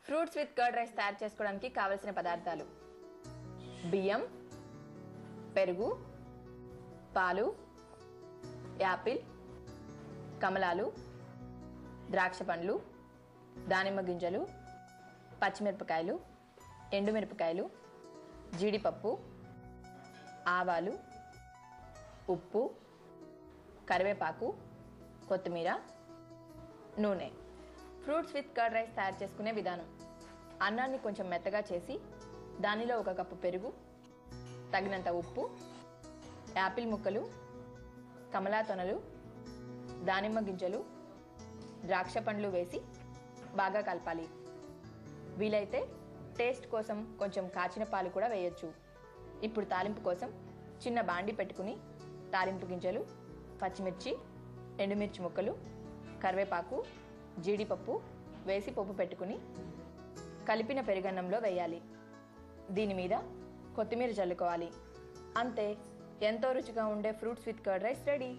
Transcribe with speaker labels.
Speaker 1: Fruits with curd rice తయారు చేసుకోవడానికి కావలసిన పదార్థాలు: బియ్యం, పెరుగు, పాలు, యాపిల్, కమలాలు, ద్రాక్ష పండ్లు, దానిమ్మ గింజలు, పచ్చిమిరపకాయలు, ఎండుమిరపకాయలు, జీడిపప్పు, ఆవాలు, ఉప్పు, కరివేపాకు, కొత్తిమీర, నూనె. ఫ్రూట్స్ విత్ కర్డ్ రైస్ తయారు చేసుకునే విధానం: అన్నాన్ని కొంచెం మెత్తగా చేసి దానిలో 1 కప్పు పెరుగు, తగినంత ఉప్పు, యాపిల్ ముక్కలు, కమలా తొనలు, దానిమ్మ గింజలు, ద్రాక్ష పండ్లు వేసి బాగా కలపాలి. వీలైతే టేస్ట్ కోసం కొంచెం కాచిన పాలు కూడా వేయొచ్చు. ఇప్పుడు తాలింపు కోసం చిన్న బాండి పెట్టుకుని తాలింపు గింజలు, పచ్చిమిర్చి, ఎండుమిర్చి ముక్కలు, కరివేపాకు, జీడిపప్పు వేసి పోపు పెట్టుకుని కలిపిన పెరుగన్నంలో వేయాలి. దీని మీద కొత్తిమీర చల్లుకోవాలి. అంతే, ఎంతో రుచిగా ఉండే fruits with curd rice ready.